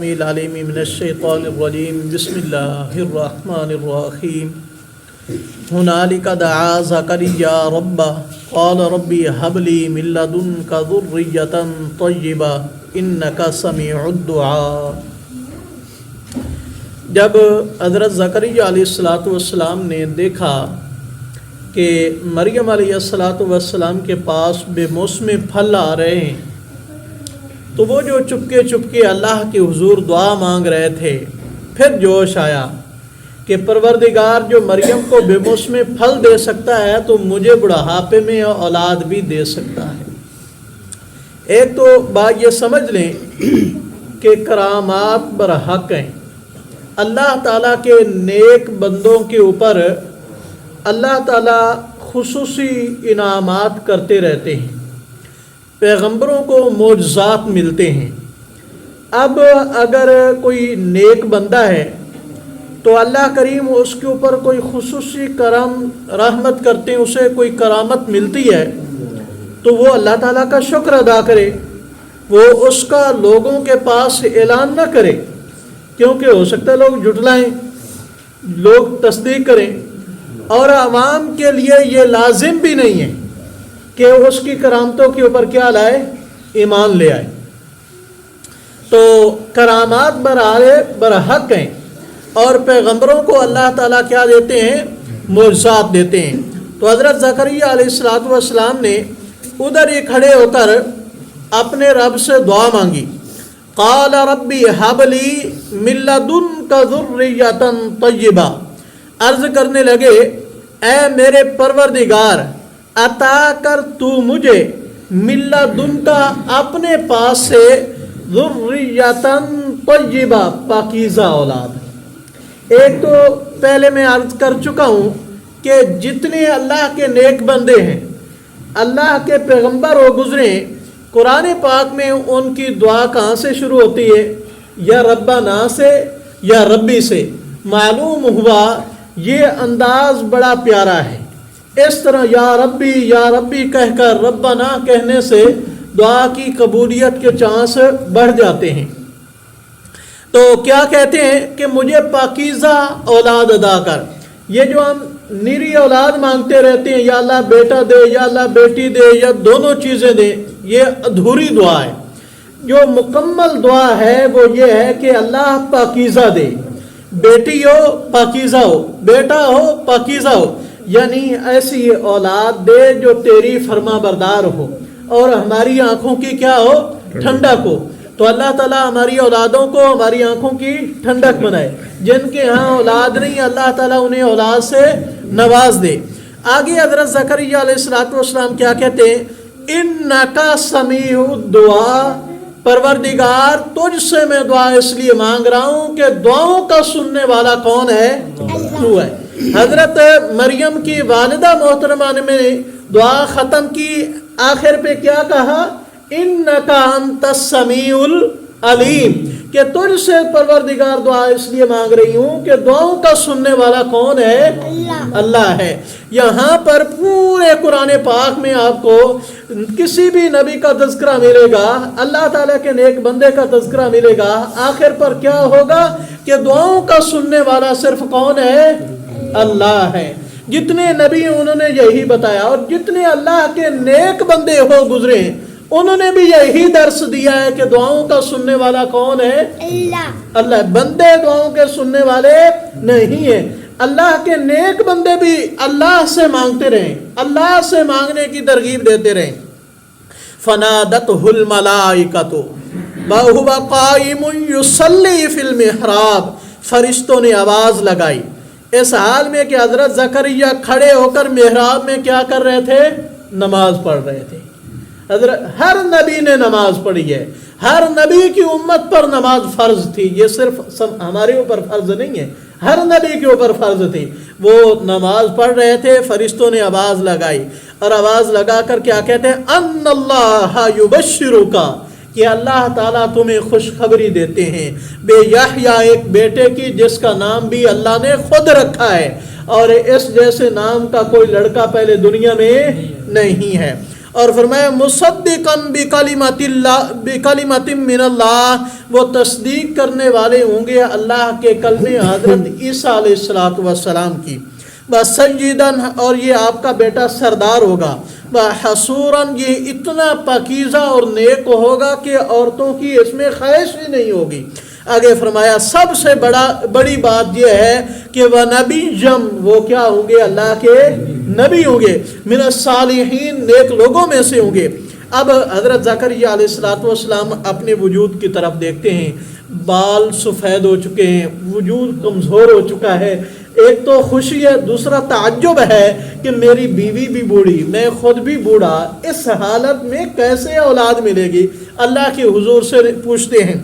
العلیم من الشیطان الرجیم بسم اللہ الرحمن الرحیم هنالک دعا زکریا ربہ قال ربی هب لی من لدنک ذریۃ طیبہ انک سمیع الدعاء۔ جب حضرت زکریا علیہ السلام نے دیکھا کہ مریم علیہ السلام کے پاس بے موسم پھل آ رہے ہیں تو وہ جو چپکے اللہ کے حضور دعا مانگ رہے تھے، پھر جوش آیا کہ پروردگار جو مریم کو بے موسم پھل دے سکتا ہے تو مجھے بڑھاپے میں اولاد بھی دے سکتا ہے۔ ایک تو بات یہ سمجھ لیں کہ کرامات برحق ہیں۔ اللہ تعالیٰ کے نیک بندوں کے اوپر اللہ تعالیٰ خصوصی انعامات کرتے رہتے ہیں، پیغمبروں کو معجزات ملتے ہیں۔ اب اگر کوئی نیک بندہ ہے تو اللہ کریم اس کے اوپر کوئی خصوصی کرم رحمت کرتے ہیں، اسے کوئی کرامت ملتی ہے تو وہ اللہ تعالیٰ کا شکر ادا کرے، وہ اس کا لوگوں کے پاس اعلان نہ کرے، کیونکہ ہو سکتا ہے لوگ جھٹلائیں، لوگ تصدیق کریں، اور عوام کے لیے یہ لازم بھی نہیں ہے کہ اس کی کرامتوں کے اوپر کیا لائے، ایمان لے آئے۔ تو کرامات برحق ہیں، اور پیغمبروں کو اللہ تعالیٰ کیا دیتے ہیں، معجزات دیتے ہیں۔ تو حضرت زکریا علیہ السلام نے ادھر ہی کھڑے ہو کر اپنے رب سے دعا مانگی، قال ربی ہب لی من لدنک ذریۃ طیبہ۔ عرض کرنے لگے، اے میرے پروردگار، عطا کر تو مجھے من لدنک اپنے پاس سے ذریۃ طیبہ، پاکیزہ اولاد۔ ایک تو پہلے میں عرض کر چکا ہوں کہ جتنے اللہ کے نیک بندے ہیں، اللہ کے پیغمبر ہو گزرے، قرآن پاک میں ان کی دعا کہاں سے شروع ہوتی ہے، یا ربنا سے یا ربی سے۔ معلوم ہوا یہ انداز بڑا پیارا ہے۔ اس طرح یا ربی کہہ کر ربنا کہنے سے دعا کی قبولیت کے چانس بڑھ جاتے ہیں۔ تو کیا کہتے ہیں کہ مجھے پاکیزہ اولاد عطا کر۔ یہ جو ہم نیری اولاد مانگتے رہتے ہیں، یا اللہ بیٹا دے یا اللہ بیٹی دے یا دونوں چیزیں دے، یہ ادھوری دعا ہے۔ جو مکمل دعا ہے وہ یہ ہے کہ اللہ پاکیزہ دے، بیٹی ہو پاکیزہ ہو، بیٹا ہو پاکیزہ ہو، یعنی ایسی اولاد دے جو تیری فرما بردار ہو اور ہماری آنکھوں کی کیا ہو، ٹھنڈک ہو۔ تو اللہ تعالیٰ ہماری اولادوں کو ہماری آنکھوں کی ٹھنڈک بنائے۔ جن کے ہاں اولاد نہیں، اللہ تعالیٰ انہیں اولاد سے نواز دے۔ آگے حضرت زکریا علیہ السلام کیا کہتے ہیں، انکا سمیع الدعاء، پروردگار تجھ سے میں دعا اس لیے مانگ رہا ہوں کہ دعاؤں کا سننے والا کون ہے، تو ہے۔ حضرت مریم کی والدہ محترمہ نے دعا ختم کی، آخر پہ کیا کہا، انکا انت السمیع العلیم، کہ تجھ سے پروردگار دعا اس لیے مانگ رہی ہوں کہ دعاؤں کا سننے والا کون ہے، اللہ ہے۔ یہاں پر پورے قرآن پاک میں آپ کو کسی بھی نبی کا تذکرہ ملے گا، اللہ تعالیٰ کے نیک بندے کا تذکرہ ملے گا، آخر پر کیا ہوگا کہ دعاؤں کا سننے والا صرف کون ہے، اللہ ہے۔ جتنے نبی ہیں انہوں نے یہی بتایا، اور جتنے اللہ کے نیک بندے ہو گزرے انہوں نے بھی یہی درس دیا ہے کہ دعاؤں کا سننے والا کون ہے، اللہ۔ بندے دعاؤں کے سننے والے نہیں ہیں، اللہ کے نیک بندے بھی اللہ سے مانگتے رہیں، اللہ سے مانگنے کی ترغیب دیتے رہیں۔ فنادتہ الملائکۃ وہو قائم یصلی فی المحراب، فرشتوں نے آواز لگائی اس حال میں کہ حضرت زکریا کھڑے ہو کر محراب میں کیا کر رہے تھے، نماز پڑھ رہے تھے۔ حضرت ہر نبی نے نماز پڑھی ہے، ہر نبی کی امت پر نماز فرض تھی، یہ صرف ہمارے اوپر فرض نہیں ہے، ہر نبی کے اوپر فرض تھی۔ وہ نماز پڑھ رہے تھے، فرشتوں نے آواز لگائی، اور آواز لگا کر کیا کہتے ہیں، ان اللہ یبشرک، کہ اللہ تعالیٰ تمہیں خوشخبری دیتے ہیں بے یحییٰ، ایک بیٹے کی جس کا نام بھی اللہ نے خود رکھا ہے، اور اس جیسے نام کا کوئی لڑکا پہلے دنیا میں نہیں ہے۔ اور فرمایا مصدقاً بکلمۃ من اللہ، وہ تصدیق کرنے والے ہوں گے اللہ کے کلمے حضرت عیسیٰ علیہ السلام کی، وسیداً، اور یہ آپ کا بیٹا سردار ہوگا، وحصوراً، یہ اتنا پاکیزہ اور نیک ہوگا کہ عورتوں کی اس میں خواہش ہی نہیں ہوگی۔ آگے فرمایا سب سے بڑی بات یہ ہے کہ وہ نبی جم، وہ کیا ہوں گے؟ اللہ کے نبی ہوں گے، من الصالحین، نیک لوگوں میں سے ہوں گے۔ اب حضرت زکریا علیہ السلام اپنے وجود کی طرف دیکھتے ہیں، بال سفید ہو چکے ہیں، وجود کمزور ہو چکا ہے۔ ایک تو خوشی ہے، دوسرا تعجب ہے کہ میری بیوی بھی بوڑھی، میں خود بھی بوڑھا، اس حالت میں کیسے اولاد ملے گی؟ اللہ کے حضور سے پوچھتے ہیں،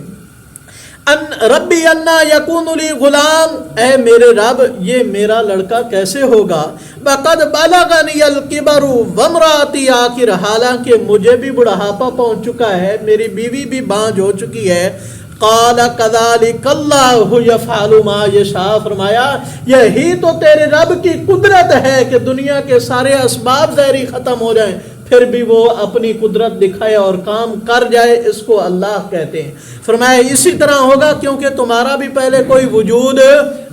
ربی انا یکون لی غلام، اے میرے رب یہ میرا لڑکا کیسے ہوگا؟ وقد بلغنی الکبر وامراتی عاقر، حالانکہ مجھے بھی بڑھاپا پہنچ چکا ہے، میری بیوی بھی بانجھ ہو چکی ہے۔ قال کذالک اللہ یفعل ما یشاء، فرمایا یہی تو تیرے رب کی قدرت ہے کہ دنیا کے سارے اسباب ظاہری ختم ہو جائیں، پھر بھی وہ اپنی قدرت دکھائے اور کام کر جائے، اس کو اللہ کہتے ہیں۔ فرمایا اسی طرح ہوگا کیونکہ تمہارا بھی پہلے کوئی وجود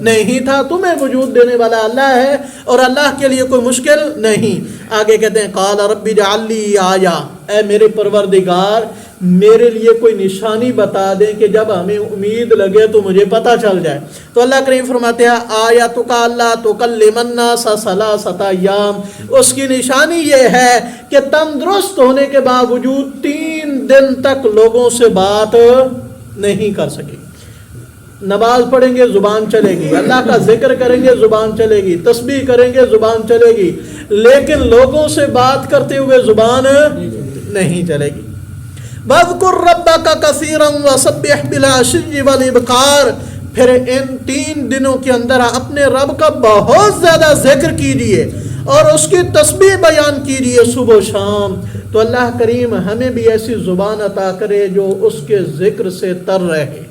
نہیں تھا، تمہیں وجود دینے والا اللہ ہے اور اللہ کے لیے کوئی مشکل نہیں۔ آگے کہتے ہیں قال رب اجعل لی آیہ، اے میرے پروردگار میرے لیے کوئی نشانی بتا دیں کہ جب ہمیں امید لگے تو مجھے پتہ چل جائے۔ تو اللہ کریم فرماتے ہیں آیاتک اللہ تکلم الناس ثلاثۃ ایام، اس کی نشانی یہ ہے کہ تندرست ہونے کے باوجود 3 دن تک لوگوں سے بات نہیں کر سکی۔ نماز پڑھیں گے زبان چلے گی، اللہ کا ذکر کریں گے زبان چلے گی، تسبیح کریں گے زبان چلے گی، لیکن لوگوں سے بات کرتے ہوئے زبان نہیں چلے گی۔ وَاذْكُرْ رَبَّكَ كَثِيرًا وَسَبِّحْ بِالْعَشِيِّ وَالْإِبْكَارِ، پھر ان 3 دنوں کے اندر اپنے رب کا بہت زیادہ ذکر کیجئے اور اس کی تسبیح بیان کیجئے صبح و شام۔ تو اللہ کریم ہمیں بھی ایسی زبان عطا کرے جو اس کے ذکر سے تر رہے۔